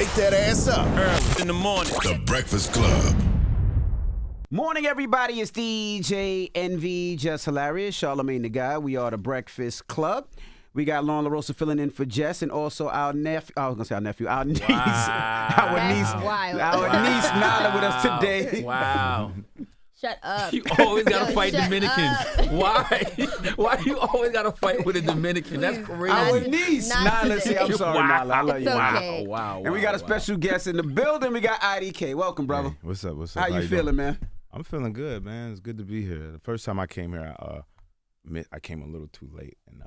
Wake that ass up. Early in the morning. The Breakfast Club. Morning, everybody. It's DJ NV, Jess Hilarious, Charlamagne the Guy. We are the Breakfast Club. We got Lauren LaRosa filling in for Jess, and also our nephew. I was gonna say our nephew, our niece, our niece Nala with us today. Wow. Shut up. You always gotta fight Dominicans. Why? Why you always gotta fight with a Dominican? That's crazy. Our niece, Nala. See, I'm sorry, Nala. I love you. Okay. Wow. And we got a special guest in the building. We got IDK. Welcome, brother. Hey, what's up? What's up? How you feeling, man? I'm feeling good, man. It's good to be here. The first time I came here, I came a little too late and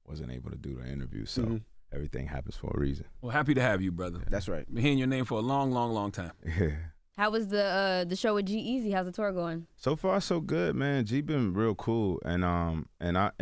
wasn't able to do the interview. So everything happens for a reason. Well, happy to have you, brother. That's right. Been hearing your name for a long, long, long time. Yeah. How was the show with G-Eazy? How's the tour going? So far, so good, man. G been real cool, and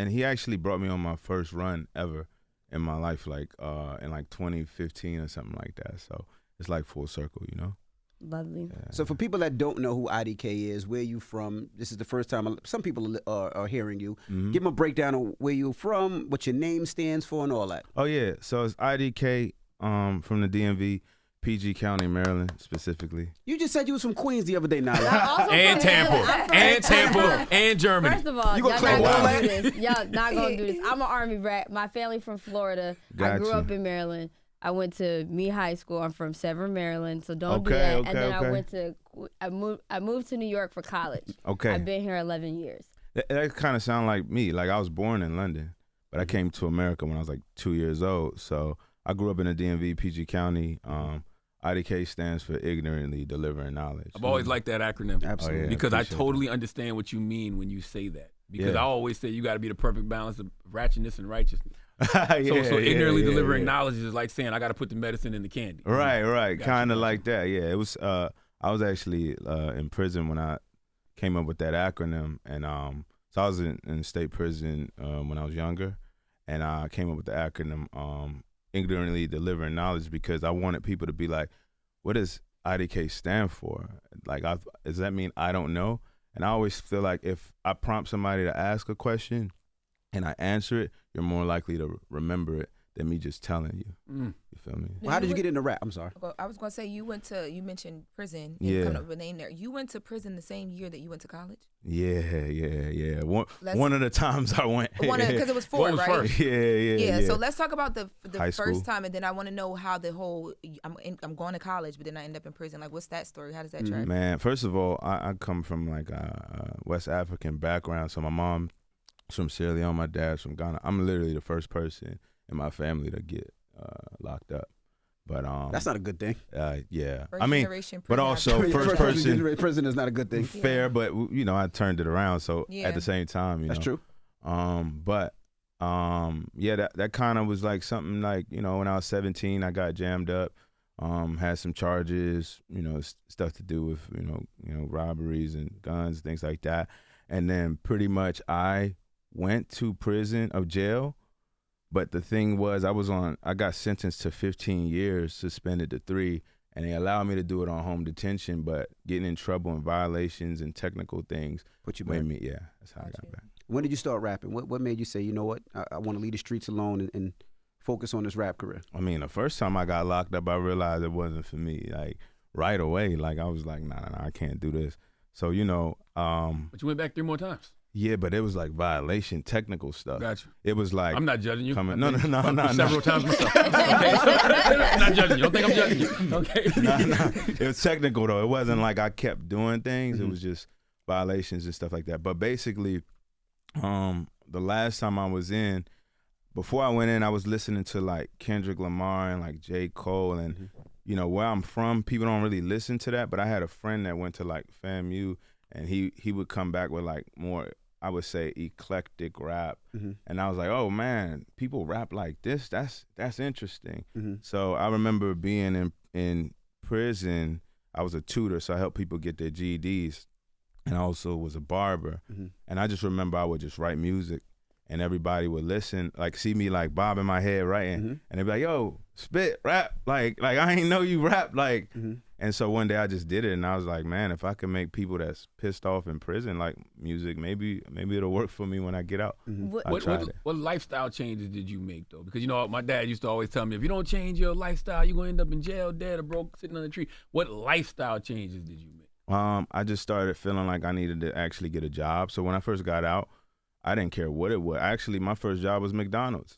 he actually brought me on my first run ever in my life, like in like 2015 or something like that. So it's like full circle, you know. Lovely. Yeah. So for people that don't know who IDK is, where you from? This is the first time some people are hearing you. Give them a breakdown of where you're from, what your name stands for, and all that. Oh yeah, so it's IDK from the DMV, PG County, Maryland specifically. You just said you was from Queens the other day, Nala. And Tampa, and Germany. First of all, You y'all gonna not claim all gonna that? do this. Y'all not gonna do this. I'm an Army brat. My family from Florida. I grew Gotcha. up in Maryland. I went to Meade High School. I'm from Severn, Maryland, so don't do Okay, that. okay, And then okay. I moved to New York for college. Okay. I've been here 11 years. That kind of sound like me. Like I was born in London, but I came to America when I was like 2 years old. So I grew up in the DMV, PG County. IDK stands for ignorantly delivering knowledge. I've always liked that acronym. Absolutely. Oh, yeah, Because I appreciate totally understand what you mean when you say that. Because Yeah. I always say you got to be the perfect balance of ratchetness and righteousness. Yeah, So ignorantly delivering yeah. knowledge is like saying I got to put the medicine in the candy. Right, Gotcha, kind of gotcha. like that. Yeah, it was. I was actually in prison when I came up with that acronym, and so I was in state prison when I was younger, and I came up with the acronym ignorantly delivering knowledge because I wanted people to be like, what does IDK stand for? Like, does that mean I don't know? And I always feel like if I prompt somebody to ask a question and I answer it, you're more likely to remember it than me just telling you. You feel me? Well, how did you get into rap? I'm sorry. I was gonna say you mentioned prison. Yeah. And coming up with a name there. You went to prison the same year that you went to college. Yeah. One of the times I went. Because it was What Ford, was right? first? Yeah. So let's talk about the High first school. time, and then I want to know how the whole I'm going to college, but then I end up in prison. Like, what's that story? How does that track? Man, first of all, I come from like a West African background. So my mom's from Sierra Leone, my dad's from Ghana. I'm literally the first person in my family to get locked up. But That's not a good thing. yeah. First I mean, generation but prison also advocate. first person Prison is not a good thing. fair, but you know I turned it around. So Yeah. at the same time, you That's know. true. Yeah, that kind of was like something like, you know, when I was 17, I got jammed up, had some charges, you know, stuff to do with, you know, robberies and guns, things like that. And then pretty much I went to jail. But the thing was, I got sentenced to 15 years, suspended to 3, and they allowed me to do it on home detention, but getting in trouble and violations and technical things. Put you made back. me, yeah, that's how I got back. When did you start rapping? What made you say, you know what, I want to leave the streets alone and focus on this rap career? I mean, the first time I got locked up, I realized it wasn't for me. Like right away, like I was like, nah, I can't do this. So you know, But you went back 3 more times. yeah, but it was like violation, technical stuff. Gotcha. It was like I'm not judging you. coming. I've No. been several times myself. Okay, so, I'm not judging you. Don't think I'm judging you. Okay. Nah. It was technical though. It wasn't like I kept doing things. It was just violations and stuff like that. But basically, the last time I was in, before I went in, I was listening to like Kendrick Lamar and like J. Cole and you know where I'm from, people don't really listen to that. But I had a friend that went to like FAMU, and he would come back with like more, I would say, eclectic rap. And I was like, oh man, people rap like this. That's interesting. So I remember being in prison. I was a tutor, so I helped people get their GEDs, and I also was a barber. And I just remember I would just write music, and everybody would listen, like see me like bobbing my head writing, and they'd be like, yo, spit, rap, like I ain't know you rap, like. And And so one day I just did it, and I was like, man, if I can make people that's pissed off in prison like music, maybe it'll work for me when I get out. What lifestyle changes did you make though? Because my dad used to always tell me, if you don't change your lifestyle, you're gonna end up in jail, dead, or broke, sitting on a tree. What lifestyle changes did you make? I just started feeling like I needed to actually get a job. So when I first got out, I didn't care what it was. Actually, my first job was McDonald's.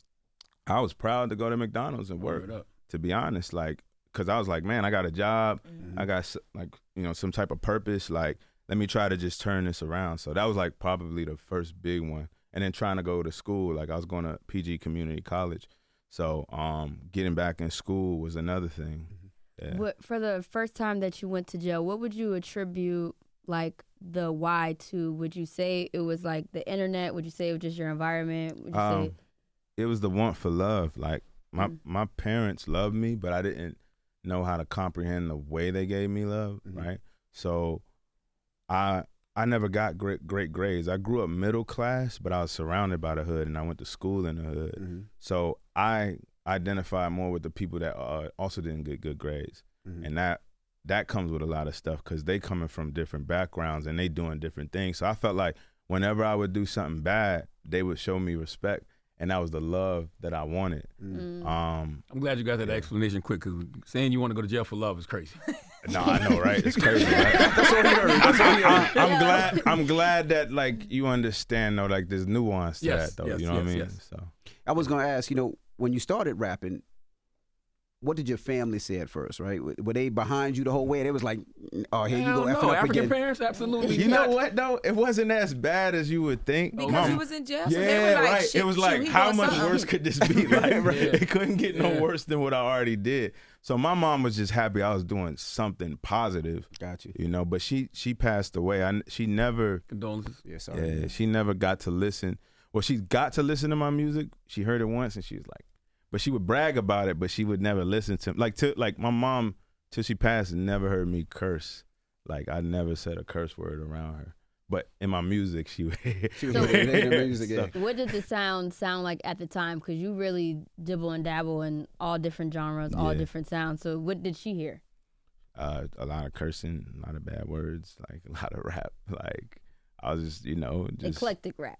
I was proud to go to McDonald's and work. To be honest, because I was like, man, I got a job. I got some type of purpose. Like, let me try to just turn this around. So that was like probably the first big one. And then trying to go to school, like I was going to PG Community College. So getting back in school was another thing. Yeah. For the first time that you went to jail, what would you attribute like the why to? Would you say it was like the internet? Would you say it was just your environment? Would you say it was the want for love? Like my parents loved me, but I didn't know how to comprehend the way they gave me love, right? So I never got great grades. I grew up middle class, but I was surrounded by the hood, and I went to school in the hood. So I identify more with the people that also didn't get good grades, and that comes with a lot of stuff because they coming from different backgrounds and they doing different things. So I felt like whenever I would do something bad, they would show me respect, and that was the love that I wanted. I'm glad you got that explanation quick, because saying you want to go to jail for love is crazy. No, I know, right? It's crazy. Right? That's what we heard. I'm glad that like you understand though, like there's nuance to that though. You know what I mean? Yes. So I was gonna ask, when you started rapping, what did your family say at first, right? Were they behind you the whole way? They was like, oh, here you go, effing up African again. parents, absolutely. You know what though? It wasn't as bad as you would think. Because he was in jail. So Yeah, they were like, right. It was like, how much worse could this be? Like, it couldn't get no worse than what I already did. So my mom was just happy I was doing something positive. Got you. But she passed away. She never. Condolences. Yeah, sorry. Yeah, she never got to listen. Well, she got to listen to my music. She heard it once, and she was like, but she would brag about it, but she would never listen to like my mom till she passed never heard me curse. Like I never said a curse word around her. But in my music, she would. She was in the music. Yeah. What did the sound like at the time? Because you really dibble and dabble in all different genres, all different sounds. So what did she hear? A lot of cursing, a lot of bad words, like a lot of rap. Like I was just eclectic rap.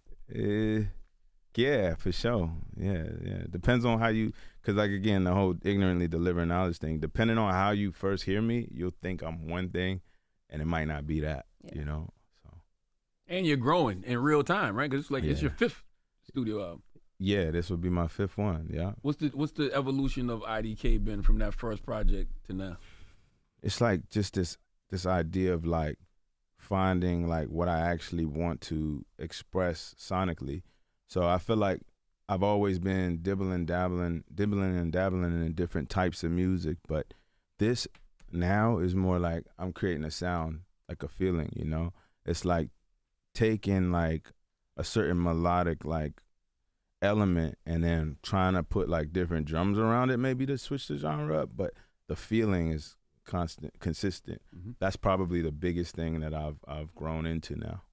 Yeah, for sure. Yeah. Depends on how you, because like again, the whole ignorantly delivering knowledge thing. Depending on how you first hear me, you'll think I'm one thing, and it might not be that. So. And you're growing in real time, right? Because it's your 5th studio album. Yeah, this would be my 5th one. Yeah. What's the evolution of IDK been from that first project to now? It's like just this idea of like finding like what I actually want to express sonically. So I feel like I've always been dibbling and dabbling in different types of music, but this now is more like I'm creating a sound, like a feeling, It's like taking like a certain melodic like element and then trying to put like different drums around it maybe to switch the genre up, but the feeling is consistent. That's probably the biggest thing that I've grown into now.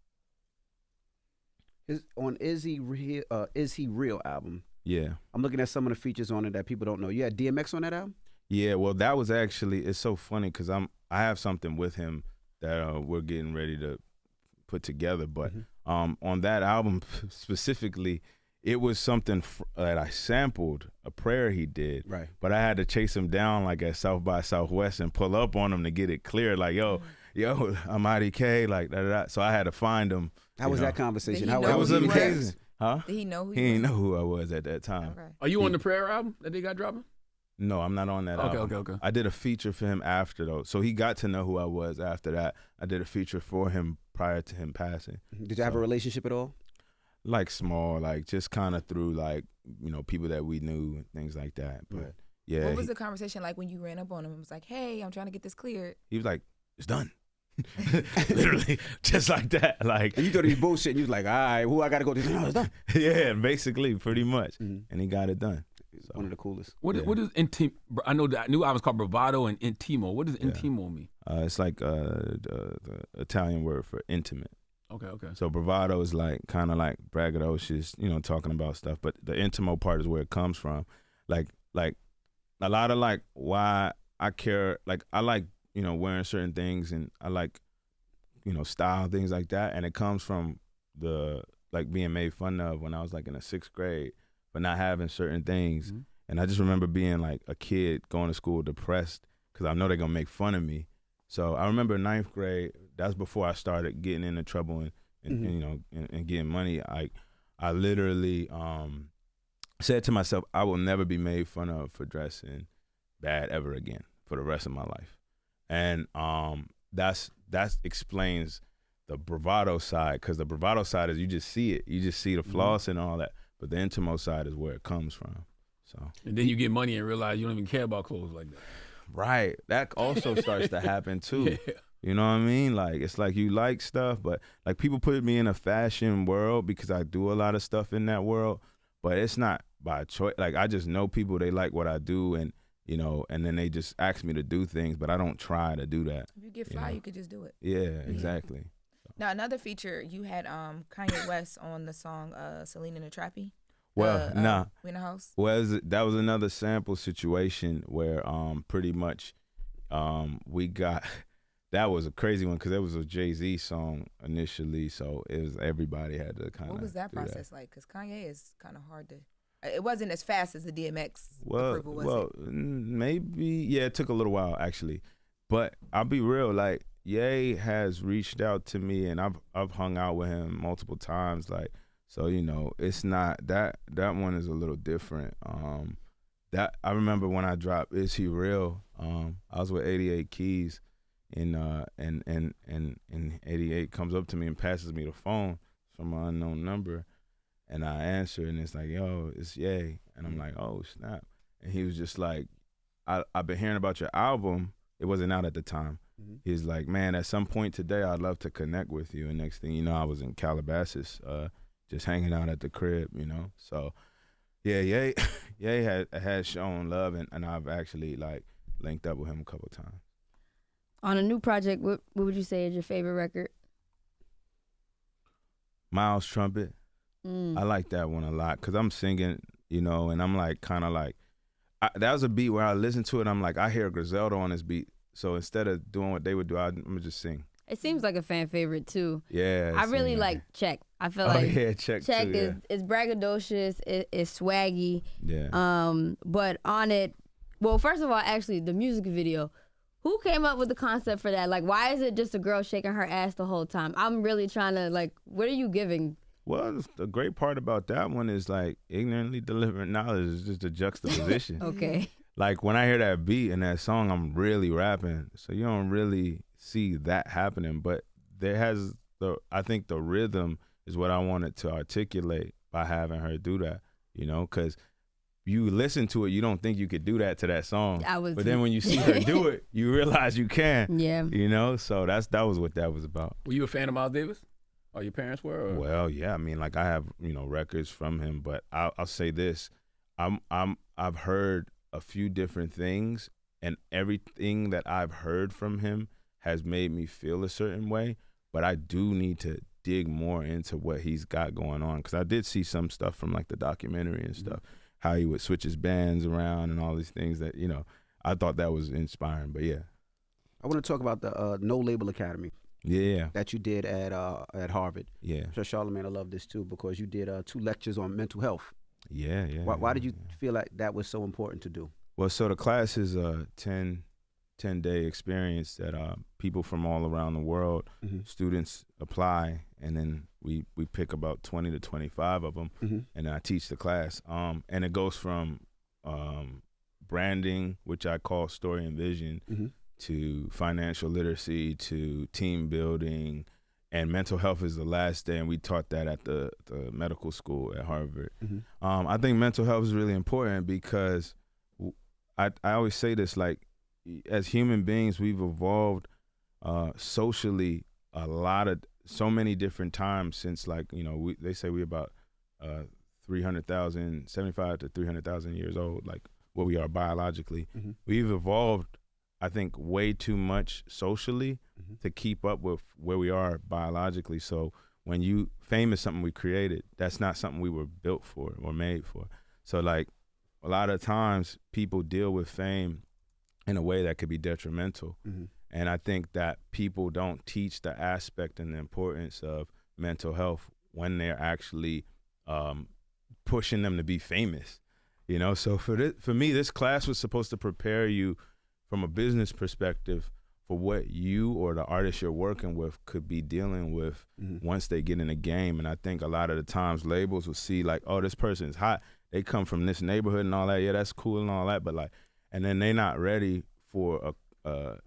On Is He Real album. Yeah. I'm looking at some of the features on it that people don't know. You had DMX on that album? Yeah, well, that was actually, it's so funny because I have something with him that we're getting ready to put together. But on that album specifically, it was something that I sampled, a prayer he did. Right. But I had to chase him down like at South by Southwest and pull up on him to get it clear. Like, yo, I'm IDK, like da. So I had to find him. How was that conversation? Did he know That was who he amazing. was? Huh? Did he know who He didn't know who I was at that time. Okay. Are you on the prayer album that they got dropping? No, I'm not on that album. Okay. I did a feature for him after though. So he got to know who I was after that. I did a feature for him prior to him passing. Did you have a relationship at all? Like small, like just kind of through like, people that we knew and things like that. But yeah. What was the conversation like when you ran up on him and was like, hey, I'm trying to get this cleared? He was like, it's done. Literally, just like that. Like, and you thought he was bullshit. You was like, all right, who I got to go to? No, it's done. Yeah, basically, pretty much. And he got it done. So. One of the coolest. What is INTiMO? I know that new album's called BRAVADO and INTiMO. What does INTiMO mean? It's like the Italian word for intimate. Okay. So bravado is like kind of like braggadocious, talking about stuff. But the INTiMO part is where it comes from. Like a lot of like why I care. Like I like you know, wearing certain things, and I like, you know, style, things like that. And it comes from the, like, being made fun of when I was like in the 6th grade for not having certain things. Mm-hmm. And I just remember being like a kid going to school depressed because I know they're gonna make fun of me. So I remember 9th grade, that's before I started getting into trouble and you know, and getting money. I literally said to myself, I will never be made fun of for dressing bad ever again for the rest of my life. And that explains the bravado side, because the bravado side is you just see it. You just see the floss and all that. But the INTiMO side is where it comes from. So. And then you get money and realize you don't even care about clothes like that. Right. That also starts to happen too. Yeah. You know what I mean? Like, it's like you like stuff, but like people put me in a fashion world because I do a lot of stuff in that world, but it's not by choice. Like, I just know people, they like what I do, and, you know, and then they just ask me to do things, but I don't try to do that. If you get fly, you could just do it. Yeah, exactly. Now, another feature, you had Kanye West on the song Selena and the Trappy. Well, nah. We in the house. Well, that was another sample situation where pretty much we got, that was a crazy one because it was a Jay-Z song initially, so it was, everybody had to kind of. What was that process like? Because Kanye is kind of hard to. It wasn't as fast as the DMX approval, was it? Maybe, yeah, it took a little while actually, but I'll be real, like, Ye has reached out to me, and I've hung out with him multiple times, like, so, you know, it's not that one is a little different. That I remember when I dropped Is He Real? I was with 88 Keys, and 88 comes up to me and passes me the phone from an unknown number, and I answer, and it's like, yo, it's Ye, and I'm like, oh snap, and he was just like, I've been hearing about your album. It wasn't out at the time. He's like, man, at some point today, I'd love to connect with you. And next thing you know, I was in Calabasas, just hanging out at the crib, you know. So, yeah, Ye had shown love, and I've actually like linked up with him a couple of times. On a new project, what would you say is your favorite record? Miles Trumpet. I like that one a lot because I'm singing, you know, and I'm like kind of like, that was a beat where I listen to it, I'm like, I hear Griselda on this beat. So instead of doing what they would do, I'm gonna just sing. It seems like a fan favorite too. Yeah. I really like Check. I feel Check too, yeah. is braggadocious, it's swaggy. Yeah. But on it, well, first of all, actually, the music video, who came up with the concept for that? Like, why is it just a girl shaking her ass the whole time? I'm really trying to, like, what are you giving? Well, the great part about that one is, like, ignorantly delivering knowledge is just a juxtaposition. Okay. Like, when I hear that beat and that song, I'm really rapping. So you don't really see that happening. But there has, I think the rhythm is what I wanted to articulate by having her do that, you know, because you listen to it, you don't think you could do that to that song. But then when you see her do it, you realize you can. Yeah. You know, so that was what that was about. Were you a fan of Miles Davis? Or your parents were? Or? Well, yeah. I mean, like, I have, you know, records from him, but I'll say this: I've heard a few different things, and everything that I've heard from him has made me feel a certain way. But I do need to dig more into what he's got going on, because I did see some stuff from, like, the documentary and stuff, how he would switch his bands around and all these things that, you know, I thought that was inspiring. But yeah, I want to talk about the No Label Academy. Yeah. That you did at Harvard. Yeah. I'm sure Charlamagne will love this too, because you did 2 lectures on mental health. Yeah. Why did you feel like that was so important to do? Well, so the class is a 10-day experience that people from all around the world, students apply, and then we pick about 20 to 25 of them, and I teach the class. And it goes from branding, which I call story and vision, to financial literacy, to team building, and mental health is the last day, and we taught that at the medical school at Harvard. I think mental health is really important because I always say this, like, as human beings, we've evolved socially so many different times since, like, you know, they say we're about 75 to 300,000 years old, like what we are biologically. We've evolved, I think, way too much socially to keep up with where we are biologically. So when fame is something we created, that's not something we were built for or made for. So, like, a lot of times people deal with fame in a way that could be detrimental. And I think that people don't teach the aspect and the importance of mental health when they're actually pushing them to be famous. You know, so for me, this class was supposed to prepare you from a business perspective for what you or the artist you're working with could be dealing with once they get in the game. And I think a lot of the times labels will see like, oh, this person's hot. They come from this neighborhood and all that. Yeah, that's cool and all that. But like, and then they're not ready for the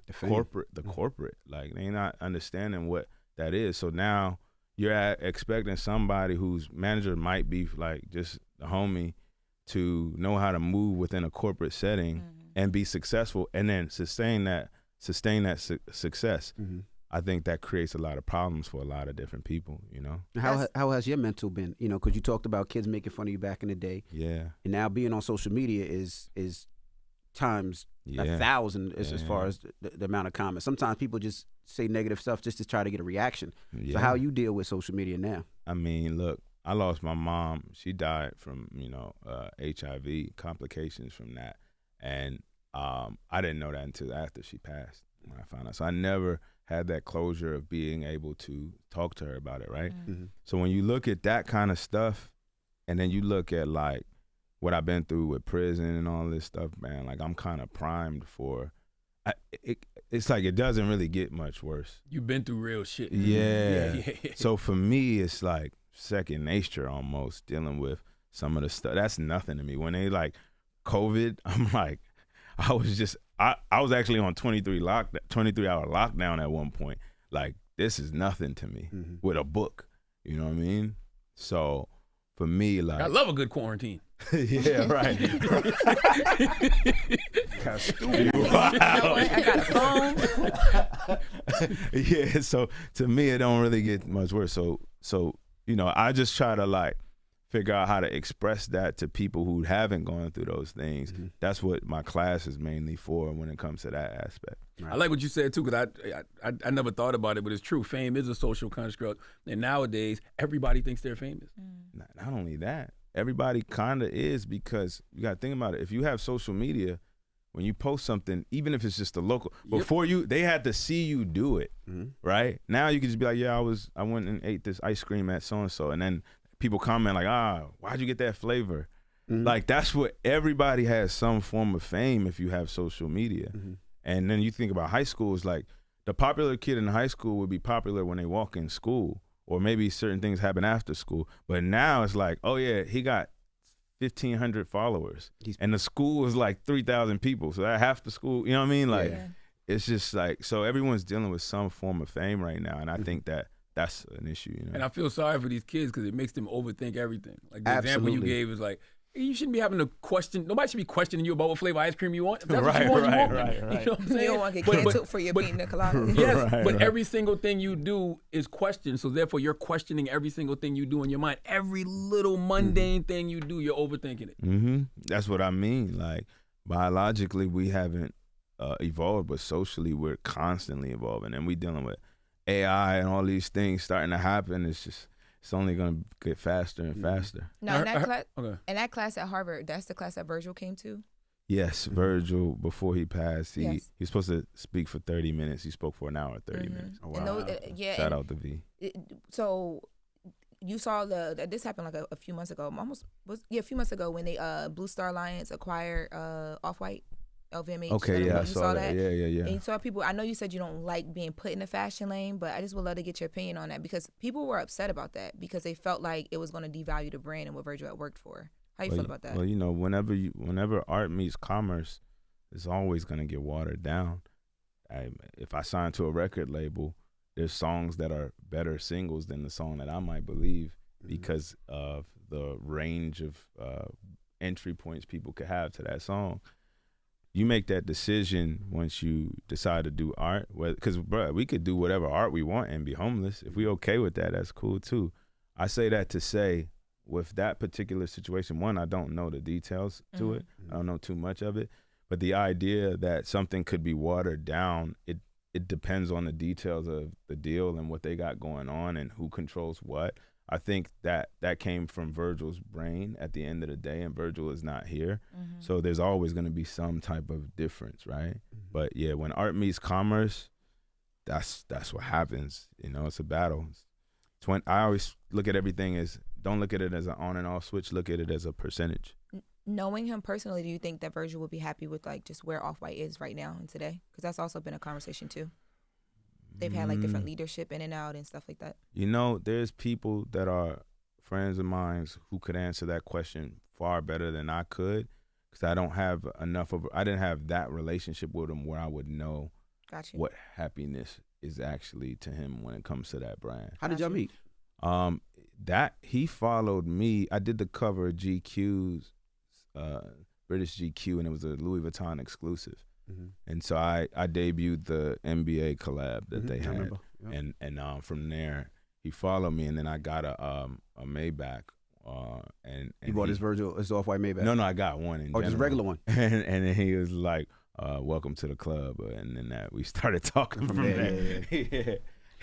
corporate. Like they're not understanding what that is. So now you're expecting somebody whose manager might be like just a homie to know how to move within a corporate setting and be successful and then sustain that success. I think that creates a lot of problems for a lot of different people, you know? How has your mental been? You know, because you talked about kids making fun of you back in the day. Yeah. And now being on social media is times 1,000 as far as the amount of comments. Sometimes people just say negative stuff just to try to get a reaction. So how you deal with social media now? I mean, look, I lost my mom. She died from, HIV complications from that. And I didn't know that until after she passed when I found out. So I never had that closure of being able to talk to her about it, right? So when you look at that kind of stuff and then you look at like what I've been through with prison and all this stuff, man, like I'm kind of primed for it's like it doesn't really get much worse. You've been through real shit. Yeah. So for me, it's like second nature almost dealing with some of the stuff. That's nothing to me. When they like COVID, I'm like, I was actually on 23-hour lockdown at one point. Like, this is nothing to me with a book. You know what I mean? So for me, like, I love a good quarantine. Yeah, right. Kind of stupid. I got a phone. Yeah, so to me, it don't really get much worse. So I just try to like figure out how to express that to people who haven't gone through those things. That's what my class is mainly for when it comes to that aspect. I like what you said too, because I never thought about it, but it's true. Fame is a social construct, and nowadays everybody thinks they're famous. Not only that, everybody kind of is, because you got to think about it. If you have social media, when you post something, even if it's just a local, before they had to see you do it, right? Now you can just be like, yeah, I went and ate this ice cream at so-and-so, and then people comment like, why'd you get that flavor? Like, that's what everybody has some form of fame if you have social media. And then you think about high school, it's like the popular kid in high school would be popular when they walk in school, or maybe certain things happen after school. But now it's like, oh yeah, he got 1,500 followers, and the school is like 3,000 people. So that half the school, you know what I mean? Like, it's just like, so everyone's dealing with some form of fame right now, and I think that's an issue, you know. And I feel sorry for these kids because it makes them overthink everything. Like the example you gave is like, you shouldn't be having to question. Nobody should be questioning you about what flavor ice cream you want. If that's what you want, you want. Right. You know what I'm saying? You don't want to get canceled for your pina colada. Yes, but every single thing you do is questioned. So therefore, you're questioning every single thing you do in your mind. Every little mundane thing you do, you're overthinking it. That's what I mean. Like, biologically, we haven't evolved, but socially, we're constantly evolving, and we dealing with AI and all these things starting to happen. It's only going to get faster and faster. Now, in that class at Harvard, that's the class that Virgil came to? Yes, Virgil, before he passed, he was supposed to speak for 30 minutes. He spoke for an hour and 30 minutes. Oh, wow. Shout out to V. So you saw this happened like a few months ago, a few months ago when they Blue Star Alliance acquired Off-White. LVMH. Okay, yeah, I saw that. Yeah. And you saw people, I know you said you don't like being put in the fashion lane, but I just would love to get your opinion on that, because people were upset about that because they felt like it was going to devalue the brand and what Virgil had worked for. How you feel about that? Well, whenever art meets commerce, it's always going to get watered down. If I sign to a record label, there's songs that are better singles than the song that I might believe because of the range of entry points people could have to that song. You make that decision once you decide to do art, because we could do whatever art we want and be homeless. If we okay with that, that's cool too. I say that to say, with that particular situation, one, I don't know the details to it. I don't know too much of it, but the idea that something could be watered down, it depends on the details of the deal and what they got going on and who controls what. I think that came from Virgil's brain at the end of the day, and Virgil is not here. So there's always going to be some type of difference, right? But yeah, when art meets commerce, that's what happens. You know, it's a battle. I always look at everything as, don't look at it as an on and off switch. Look at it as a percentage. Knowing him personally, do you think that Virgil would be happy with like just where Off-White is right now and today? Because that's also been a conversation too. They've had like different leadership in and out and stuff like that. You know, there's people that are friends of mine who could answer that question far better than I could, because I don't have I didn't have that relationship with him where I would know what happiness is actually to him when it comes to that brand. How did y'all meet? That he followed me. I did the cover of GQ's British GQ, and it was a Louis Vuitton exclusive. And so I debuted the NBA collab that they had, and from there he followed me, and then I got a Maybach. And he bought his Off-White Maybach. No, I got one. Just a regular one. and then he was like, "Welcome to the club," and then we started talking from there. Yeah.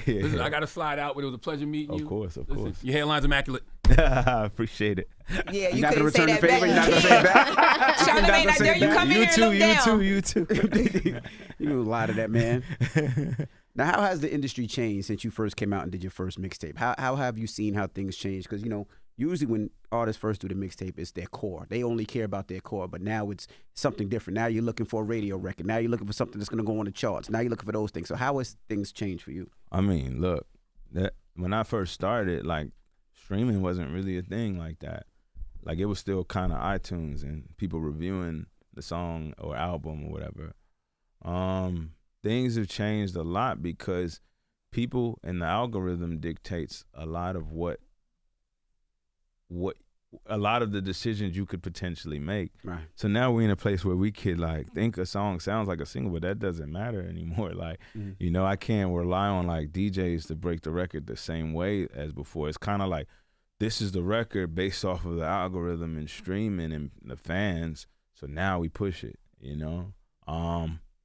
Listen, I got to slide out, but it was a pleasure meeting you. Of course. Your hairline's immaculate. I appreciate it. Yeah, you not couldn't gonna say return that the favor. You're not gonna say it back. Charlamagne, I dare you come in here and look down. You too. You lie to that man. Now, how has the industry changed since you first came out and did your first mixtape? How have you seen how things change? Because, you know, usually when artists first do the mixtape, it's their core. They only care about their core, but now it's something different. Now you're looking for a radio record. Now you're looking for something that's going to go on the charts. Now you're looking for those things. So how has things changed for you? I mean, look, when I first started, like, streaming wasn't really a thing like that. Like, it was still kind of iTunes and people reviewing the song or album or whatever. Things have changed a lot because people and the algorithm dictates a lot of a lot of the decisions you could potentially make. Right. So now we're in a place where we could like think a song sounds like a single, but that doesn't matter anymore. Like, you know, I can't rely on like DJs to break the record the same way as before. It's kind of like, this is the record based off of the algorithm and streaming and the fans. So now we push it, you know?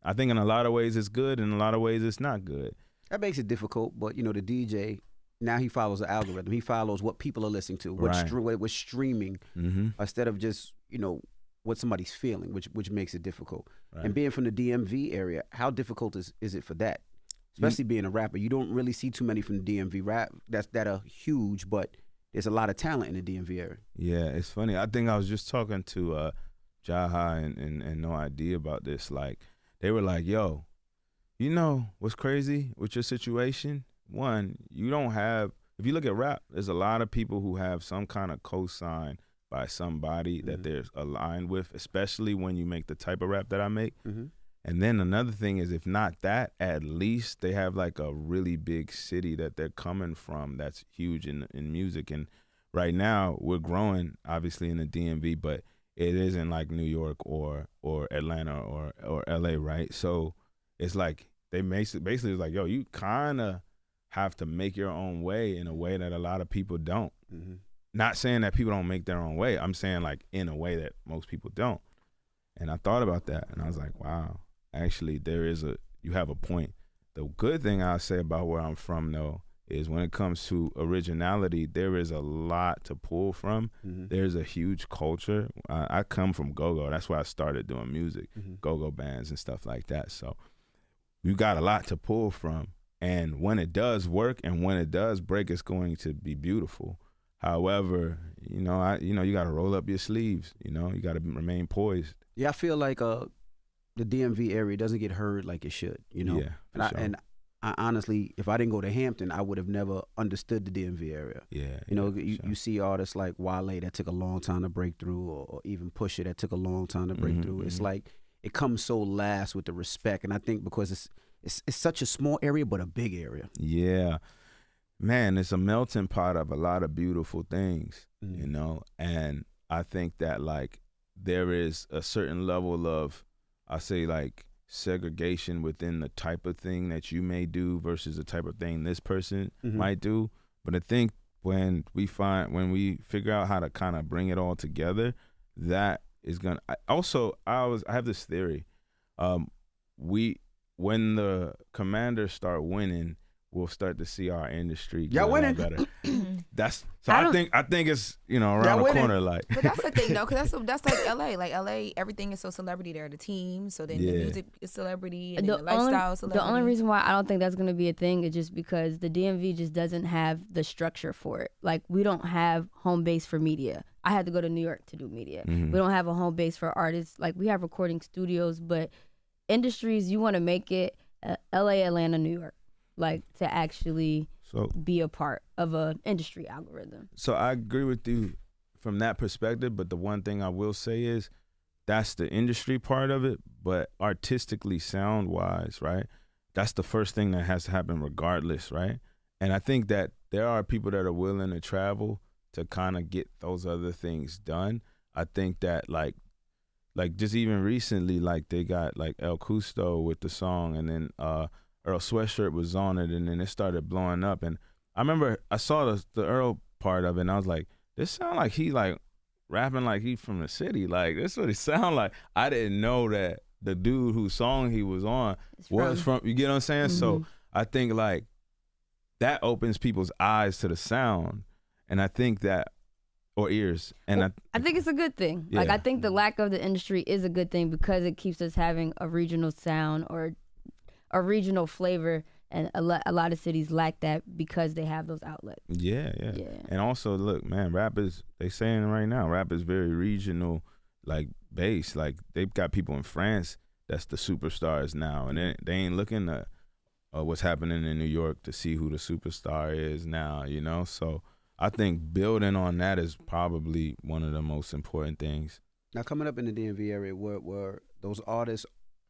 I think in a lot of ways it's good, in a lot of ways it's not good. That makes it difficult, but, you know, the DJ, now he follows the algorithm. He follows what people are listening to, what's streaming, instead of just, you know, what somebody's feeling, which makes it difficult. Right. And being from the DMV area, how difficult is it for that? Especially being a rapper. You don't really see too many from the DMV rap that are huge, but there's a lot of talent in the DMV area. Yeah, it's funny. I think I was just talking to Jaha and No Idea about this. Like, they were like, yo, you know what's crazy with your situation? One, you don't have, if you look at rap, there's a lot of people who have some kind of cosign by somebody that they're aligned with, especially when you make the type of rap that I make. And then another thing is, if not that, at least they have like a really big city that they're coming from that's huge in music. And right now we're growing, obviously, in the DMV, but it isn't like New York or Atlanta or LA, right? So it's like they basically it's like, yo, you kind of have to make your own way in a way that a lot of people don't. Not saying that people don't make their own way. I'm saying like in a way that most people don't. And I thought about that and I was like, wow, actually you have a point. The good thing I'll say about where I'm from though is when it comes to originality, there is a lot to pull from. There's a huge culture. I come from go-go. That's why I started doing music, go-go bands and stuff like that. So you got a lot to pull from. And when it does work and when it does break, it's going to be beautiful. However, you got to roll up your sleeves. You know, you got to remain poised. Yeah, I feel like the DMV area doesn't get heard like it should. You know, and I honestly, if I didn't go to Hampton, I would have never understood the DMV area. You see artists like Wale that took a long time to break through, or even Pusha that took a long time to break through. It's like it comes so last with the respect, and I think because it's such a small area but a big area. Yeah, man, it's a melting pot of a lot of beautiful things, you know. And I think that like there is a certain level of, I say like, segregation within the type of thing that you may do versus the type of thing this person might do. But I think when we figure out how to kind of bring it all together, that is gonna. I have this theory. When the Commanders start winning, we'll start to see our industry get Y'all a lot winning. better. That's so. I I think it's around Y'all the winning. corner. Like, But that's the thing, though, because that's like LA. Like LA, everything is so celebrity there. The team, so then the music is celebrity, and then the lifestyle is celebrity. The only reason why I don't think that's going to be a thing is just because the DMV just doesn't have the structure for it. Like, we don't have home base for media. I had to go to New York to do media. Mm-hmm. We don't have a home base for artists. Like, we have recording studios, but industries, you want to make it LA, Atlanta, New York, like, to actually be a part of an industry algorithm. So I agree with you from that perspective, but the one thing I will say is that's the industry part of it, but artistically, sound-wise, right, that's the first thing that has to happen regardless, right? And I think that there are people that are willing to travel to kind of get those other things done. I think that, like just even recently, like, they got, like, El Custo with the song, and then Earl Sweatshirt was on it, and then it started blowing up. And I remember I saw the Earl part of it, and I was like, this sound like he like rapping like he from the city. Like, this is what he sound like. I didn't know that the dude whose song he was on was from, you get what I'm saying? Mm-hmm. So I think like that opens people's eyes to the sound, and I think that, or ears. And I think it's a good thing. Yeah. Like, I think the lack of the industry is a good thing because it keeps us having a regional sound or a regional flavor, and a lot of cities lack that because they have those outlets. Yeah. Yeah. And also, look, man, rap is, they saying right now, rap is very regional, like, based. Like, they've got people in France that's the superstars now, and they ain't looking at what's happening in New York to see who the superstar is now, you know? So I think building on that is probably one of the most important things. Now, coming up in the DMV area, were those artists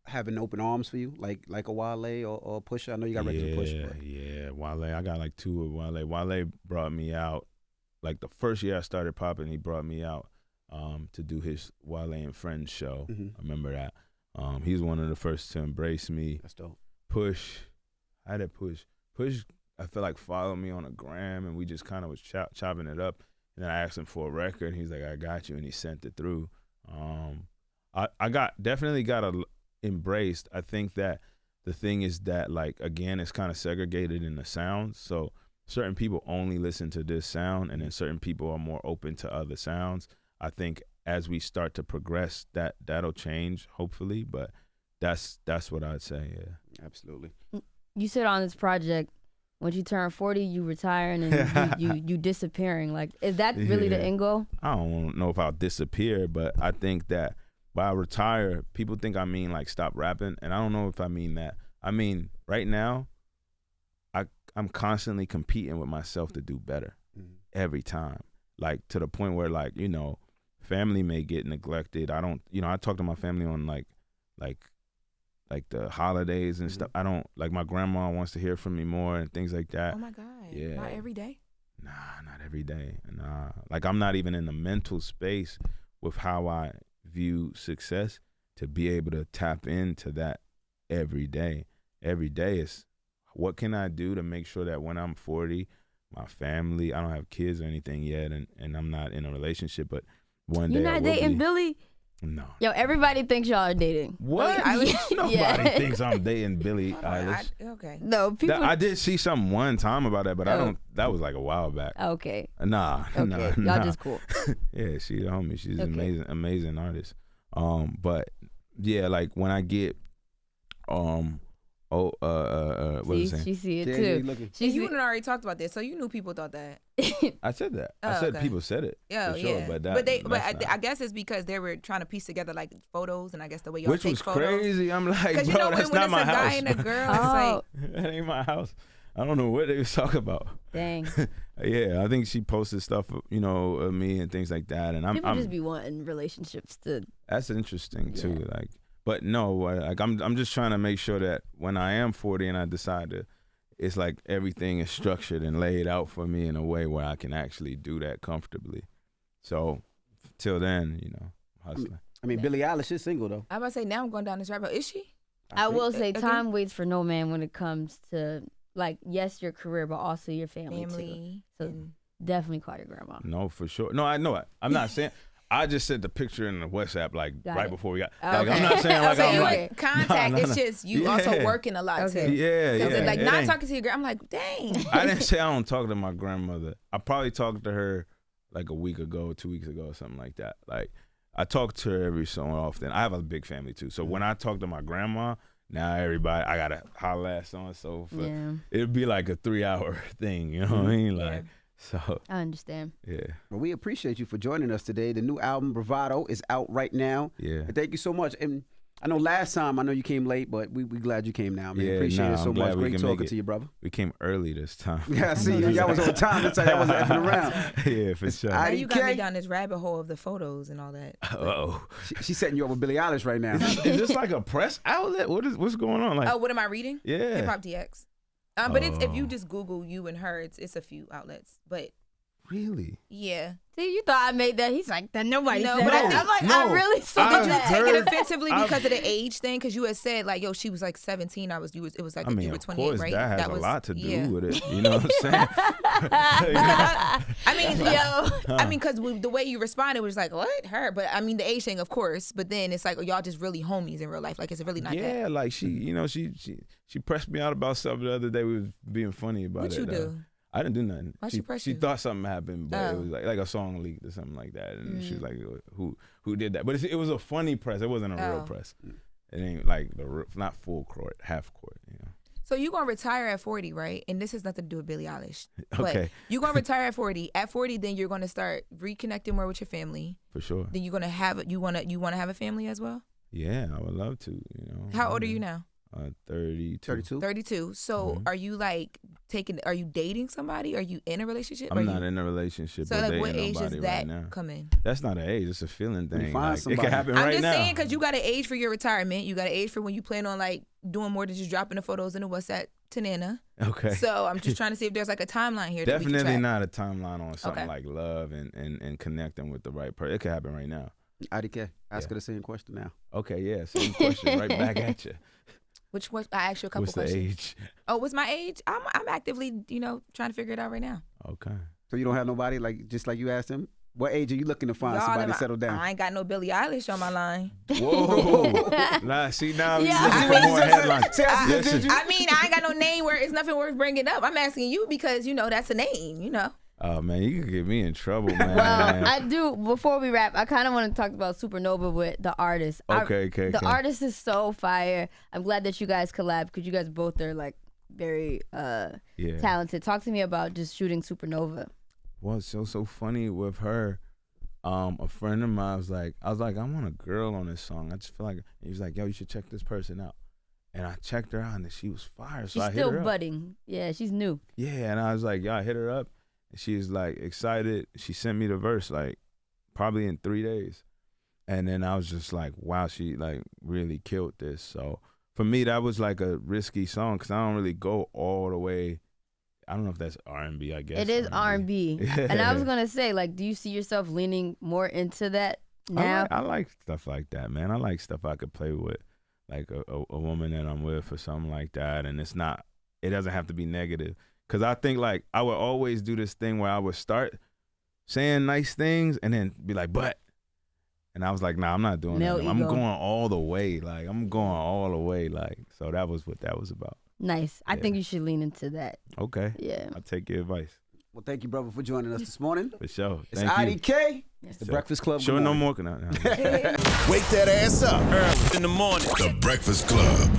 having open arms for you, like a Wale or Pusha? I know you got records with Pusha. But. Yeah, Wale. I got like 2 with Wale. Wale brought me out, like the first year I started popping, he brought me out to do his Wale and Friends show. Mm-hmm. I remember that. He's one of the first to embrace me. That's dope. Push, I had Push, I feel like followed me on a gram, and we just kind of was chopping it up. And then I asked him for a record, and he's like, I got you, and he sent it through. I definitely got embraced. I think that the thing is that, like, again, it's kind of segregated in the sounds. So certain people only listen to this sound, and then certain people are more open to other sounds. I think as we start to progress, that'll change, hopefully. But that's what I'd say. Yeah, absolutely. You said on this project, once you turn 40, you retire, and then you disappearing. Like, is that really the end goal? I don't know if I'll disappear, but I think that by retire, people think I mean like stop rapping, and I don't know if I mean that. I mean, right now, I'm constantly competing with myself to do better every time. Like, to the point where, like, you know, family may get neglected. I don't, you know, I talk to my family on like the holidays and stuff. I don't, like, my grandma wants to hear from me more and things like that. Oh my God. Yeah. Not every day? Nah, not every day. Nah. Like, I'm not even in the mental space with how I view success to be able to tap into that every day. Every day is, what can I do to make sure that when I'm 40, my family, I don't have kids or anything yet, and I'm not in a relationship, but one day You're not dating Billie? No. Yo, everybody thinks y'all are dating. What? Nobody thinks I'm dating Billie Eilish. Okay. No, people. I did see something one time about that, but I don't. That was like a while back. Okay. Nah. Okay. Y'all just cool. Yeah, she's a homie. She's an Okay. amazing artist. But yeah, like when I get what was I saying? She see it Yeah, too. you looking. She You see, already talked about this, so you knew people thought that. I said that. I Oh, said okay. people said it. Yeah, for sure, yeah. but I guess it's because they were trying to piece together like photos, and I guess the way y'all which take was photos. crazy. I'm like, Because bro, you know that's when not it's my a guy house. and a girl, it's Oh. like That ain't my house. I don't know what they was talking about. dang. Yeah, I think she posted stuff, you know, of me and things like that, and People I'm just be wanting relationships to. that's interesting too. Yeah. Like, but no, like I'm just trying to make sure that when I am 40 and I decide to, it's like everything is structured and laid out for me in a way where I can actually do that comfortably. So till then, you know, hustling. I mean, Billie Eilish is single though. I'm about to say now I'm going down this rabbit hole. Is she? I will say, again? time waits for no man when it comes to, like, yes, your career, but also your family too. Family. So and- definitely call your grandma. No, for sure. No, I know it. I'm not saying. I just sent the picture in the WhatsApp Got right it. before we got. Okay. Like, I'm not saying like So I'm you like. in contact. No. It's just you also working a lot Okay. too. Yeah, So yeah. like It not ain't- talking to your girl. I'm like, dang. I didn't say I don't talk to my grandmother. I probably talked to her like a week ago, 2 weeks ago, or something like that. Like I talk to her every so often. I have a big family too, so when I talk to my grandma, now everybody I gotta holler at so and so. Yeah. It'd be like a 3-hour thing, you know what I mean? Like so. I understand. Yeah. Well, we appreciate you for joining us today. The new album BRAVADO is out right now. Yeah. And thank you so much. And I know last time, I know you came late, but we glad you came now, man. Yeah, Appreciate it so I'm glad much. we Great can make talking it. to you, brother. We came early this time. Yeah, I see. Y'all was on time. This time y'all wasn't effing around. Yeah, for sure. Now you got me IDK. down this rabbit hole of the photos and all that. Oh, She's setting you up with Billie Eilish right now. is this like a press outlet? What's going on? Like, Oh, what am I reading? yeah. Hip Hop DX. But it's if you Oh. just Google you and her, it's a few outlets. But Really? yeah. See, you thought I made that. He's like, that nobody No, said but I that. think- I'm like, no. I really saw Did you I've that. take heard- it offensively I've- because of the age thing? Because you had said like, yo, she was like 17. It was like I mean, you were of 28, course, right? that has was, a lot to do yeah. with it. You know what I'm saying? I mean, Yo. I mean, because the way you responded was like, what? Her? But I mean, the age thing, of course. But then it's like, y'all just really homies in real life. Like, it's really not that. Yeah, like she pressed me out about something the other day. We was being funny about What it. you do? I didn't do nothing. Why'd she press She you? thought something happened, but it Oh. was like a song leaked or something like that, and she was Mm. like, "Who did that?" But it was a funny press. It wasn't a real Oh. press. It ain't like not full court, half court. You know. So you gonna retire at 40, right? And this has nothing to do with Billie Eilish. But Okay. you gonna retire at 40. At 40, then you're gonna start reconnecting more with your family. For sure. Then you're gonna have you wanna have a family as well. Yeah, I would love to. You know. How old are you now? 32. 32. 32. So Mhm. are you like are you dating somebody? Are you in a relationship? I'm Are not you, in a relationship. So or like, what dating age does nobody that right now. come in? That's not an age. It's a feeling When you thing. find Like, it somebody. can happen I'm right just now. saying because you got an age for your retirement. You got an age for when you plan on like doing more than just dropping the photos in the WhatsApp to Nana. Okay. So I'm just trying to see if there's like a timeline here. that we can Definitely track. not a timeline on something Okay. like love and connecting with the right person. It could happen right now. IDK, ask Yeah. her the same question now. Okay, yeah. Same question right back at you. Which was I asked you a couple What's the questions. age? Oh, what's my age? I'm actively trying to figure it out right now. Okay. So you don't have nobody just like you asked him? What age are you looking to find Y'all, somebody them- to settle down? I ain't got no Billie Eilish on my line. Whoa. Nah, see now Yeah. you looking for more headlines. Listen. I mean, I ain't got no name where it's nothing worth bringing up. I'm asking you because that's a name. Oh man, you could get me in trouble, man. Well, I do. Before we wrap, I kind of want to talk about Supernova with the artist. Okay. The artist is so fire. I'm glad that you guys collab because you guys both are like very Yeah. talented. Talk to me about just shooting Supernova. What's so funny with her? A friend of mine was like, I want a girl on this song. I just feel like he was like, yo, you should check this person out. And I checked her out and she was fire. So She's I hit still her up. budding. Yeah, she's new. Yeah, and I was like, yeah, I hit her up. And she was like excited. She sent me the verse like probably in 3 days. And then I was just like, wow, she like really killed this. So for me, that was like a risky song because I don't really go all the way. I don't know if that's R&B, I guess. It is R&B. Yeah. And I was going to say, like, do you see yourself leaning more into that now? I like stuff like that, man. I like stuff I could play with, like a woman that I'm with or something like that. And it doesn't have to be negative. Because I think, like, I would always do this thing where I would start saying nice things and then be like, but. And I was like, nah, I'm not doing Male that. I'm ego. going all the way. Like, I'm going all the way. Like, so that was what that was about. Nice. I Yeah. think you should lean into that. Okay. Yeah. I'll take your advice. Well, thank you, brother, for joining us this morning. For sure. It's Thank you. IDK. It's the Sure. Breakfast Club. Sure, Good no morning. more. No. Wake that ass up. In the morning. The Breakfast Club.